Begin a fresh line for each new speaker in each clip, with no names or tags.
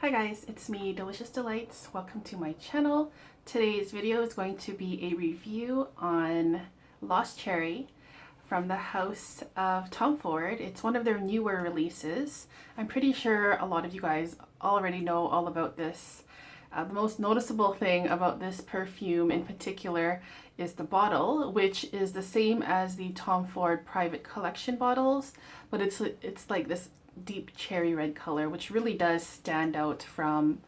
Hi guys, it's me, Delicious Delights. Welcome to my channel. Today's video is going to be a review on Lost Cherry from the house of Tom Ford. It's one of their newer releases. I'm pretty sure a lot of you guys already know all about this. The most noticeable thing about this perfume in particular is the bottle, which is the same as the Tom Ford private collection bottles, but it's like this deep cherry red color, which really does stand out from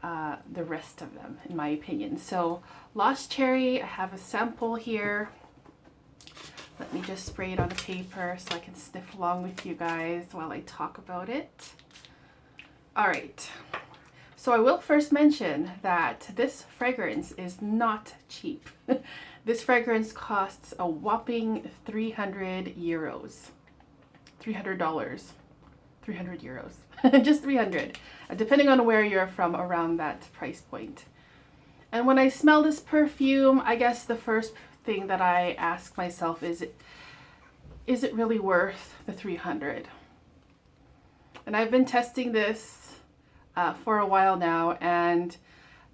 the rest of them, in my opinion. So Lost Cherry, I have a sample here. Let me just spray it on the paper so I can sniff along with you guys while I talk about it. All right. So I will first mention that this fragrance is not cheap. This fragrance costs a whopping 300 euros. $300. 300 euros. Just 300. Depending on where you're from, around that price point. And when I smell this perfume, I guess the first thing that I ask myself is it really worth the 300? And I've been testing this for a while now, and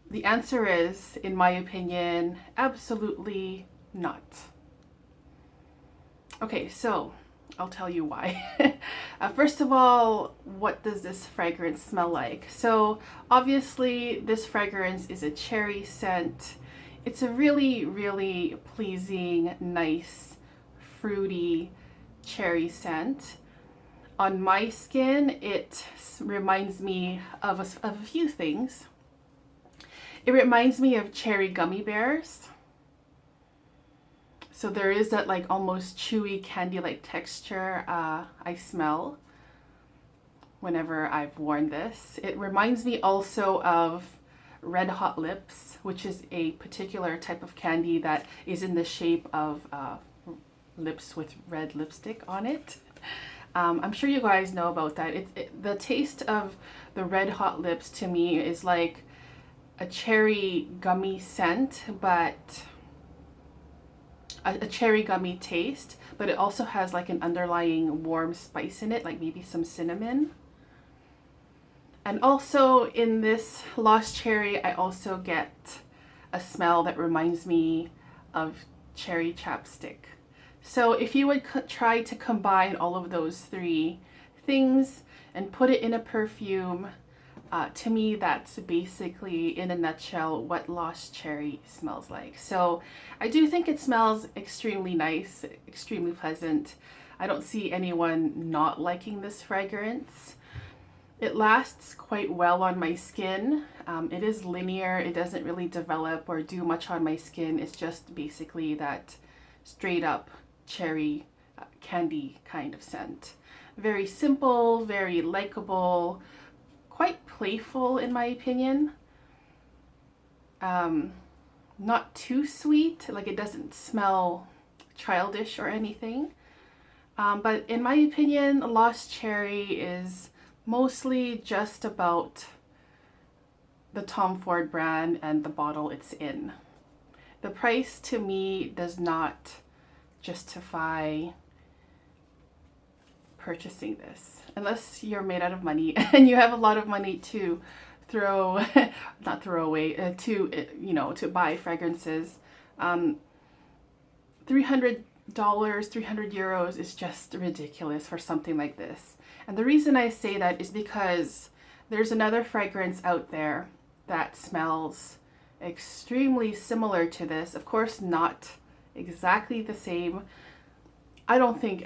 the answer is, in my opinion, absolutely not. Okay, so I'll tell you why. First of all, what does this fragrance smell like? So obviously this fragrance is a cherry scent. It's a really, really pleasing, nice, fruity cherry scent. On my skin, it reminds me of a few things. It reminds me of cherry gummy bears. So there is that like almost chewy candy-like texture I smell whenever I've worn this. It reminds me also of Red Hot Lips, which is a particular type of candy that is in the shape of lips with red lipstick on it. I'm sure you guys know about that. The taste of the Red Hot Lips to me is like a cherry gummy scent, but a cherry gummy taste, but it also has like an underlying warm spice in it, like maybe some cinnamon. And also in this Lost Cherry, I also get a smell that reminds me of cherry chapstick. So if you would try to combine all of those three things and put it in a perfume, to me, that's basically, in a nutshell, what Lost Cherry smells like. So I do think it smells extremely nice, extremely pleasant. I don't see anyone not liking this fragrance. It lasts quite well on my skin. It is linear. It doesn't really develop or do much on my skin. It's just basically that straight up cherry candy kind of scent. Very simple, very likable, quite playful in my opinion. Not too sweet, like it doesn't smell childish or anything. But in my opinion, Lost Cherry is mostly just about the Tom Ford brand and the bottle it's in. The price to me does not justify purchasing this unless you're made out of money and you have a lot of money to not throw away, to buy fragrances. 300 euros is just ridiculous for something like this. And the reason I say that is because there's another fragrance out there that smells extremely similar to this. Of course, not exactly the same. I don't think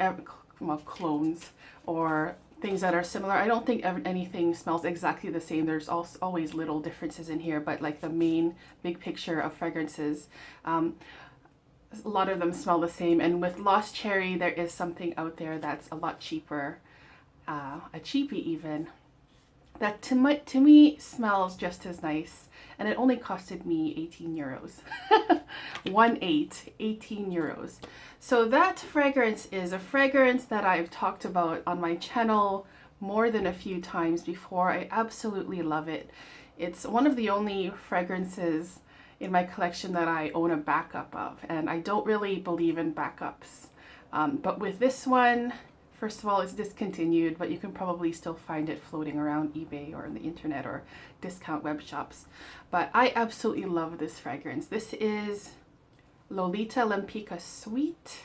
clones or things that are similar, I don't think anything smells exactly the same. There's also always little differences in here, but like the main big picture of fragrances, a lot of them smell the same. And with Lost Cherry, there is something out there that's a lot cheaper, a cheapie even, that to me smells just as nice, and it only costed me 18 euros. 18 euros. So that fragrance is a fragrance that I've talked about on my channel more than a few times before. I absolutely love it. It's one of the only fragrances in my collection that I own a backup of, and I don't really believe in backups. But with this one, First of all, it's discontinued, but you can probably still find it floating around eBay or on the internet or discount web shops. But I absolutely love this fragrance. This is Lolita Lempicka Sweet.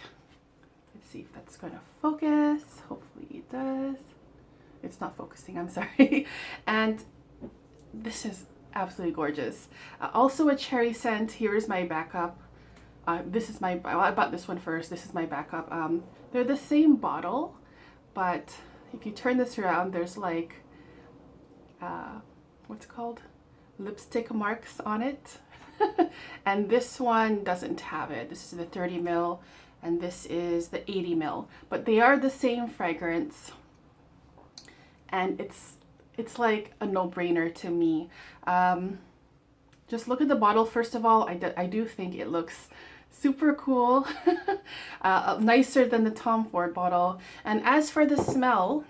Let's see if that's going to focus. Hopefully it does. It's not focusing, I'm sorry. And this is absolutely gorgeous. Also a cherry scent. Here's my backup. This is my, well, I bought this one first. This is my backup. They're the same bottle, but if you turn this around, there's like, what's it called? Lipstick marks on it. And this one doesn't have it. This is the 30 ml and this is the 80 ml, but they are the same fragrance. And it's like a no-brainer to me. Just look at the bottle first of all. I do think it looks super cool. Nicer than the Tom Ford bottle. And as for the smell,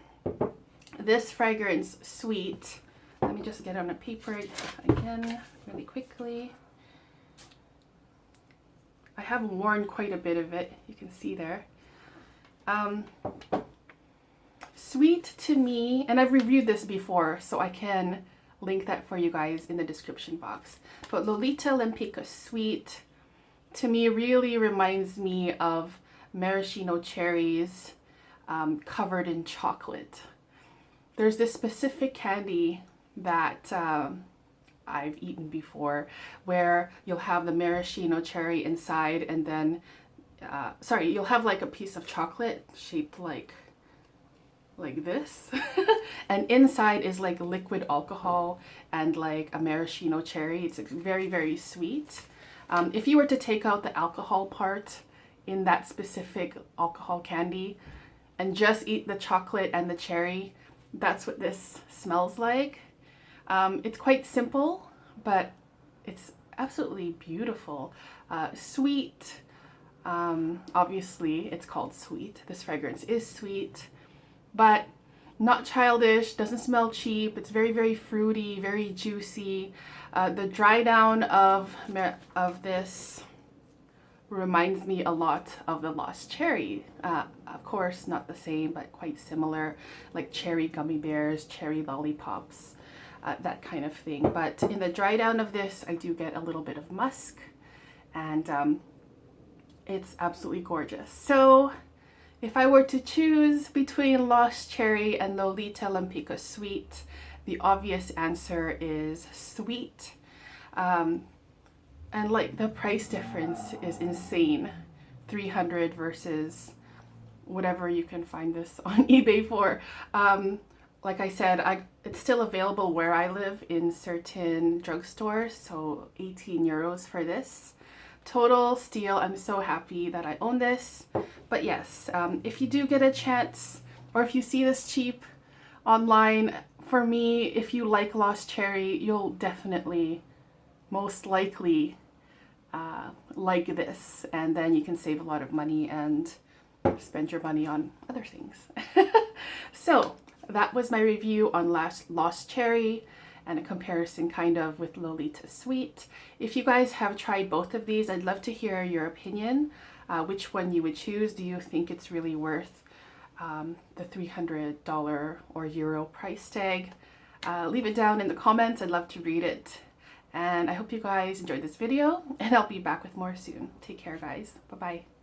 this fragrance, Sweet, let me just get on a paper again really quickly. I have worn quite a bit of it, you can see there. Sweet to me, and I've reviewed this before, so I can link that for you guys in the description box. But Lolita Lempicka Sweet to me really reminds me of maraschino cherries covered in chocolate. There's this specific candy that I've eaten before where you'll have the maraschino cherry inside and then, you'll have like a piece of chocolate shaped like this and inside is like liquid alcohol and like a maraschino cherry. It's very, very sweet. If you were to take out the alcohol part in that specific alcohol candy and just eat the chocolate and the cherry, that's what this smells like. It's quite simple, but it's absolutely beautiful. Sweet, obviously it's called Sweet. This fragrance is sweet, but not childish, doesn't smell cheap. It's very, very fruity, very juicy. The dry down of this reminds me a lot of the Lost Cherry. Of course, not the same, but quite similar, like cherry gummy bears, cherry lollipops, that kind of thing. But in the dry down of this, I do get a little bit of musk, and it's absolutely gorgeous. So if I were to choose between Lost Cherry and Lolita Lempicka Sweet, the obvious answer is Sweet. And like the price difference is insane. 300 versus whatever you can find this on eBay for. Like I said, it's still available where I live in certain drugstores, so 18 euros for this. Total steal. I'm so happy that I own this. But yes, if you do get a chance, or if you see this cheap online, for me, if you like Lost Cherry, you'll definitely, most likely, like this. And then you can save a lot of money and spend your money on other things. So that was my review on Lost Cherry and a comparison kind of with Lolita Sweet. If you guys have tried both of these, I'd love to hear your opinion. Which one you would choose. Do you think it's really worth the $300 or euro price tag? Leave it down in the comments. I'd love to read it. And I hope you guys enjoyed this video, and I'll be back with more soon. Take care, guys. Bye-bye.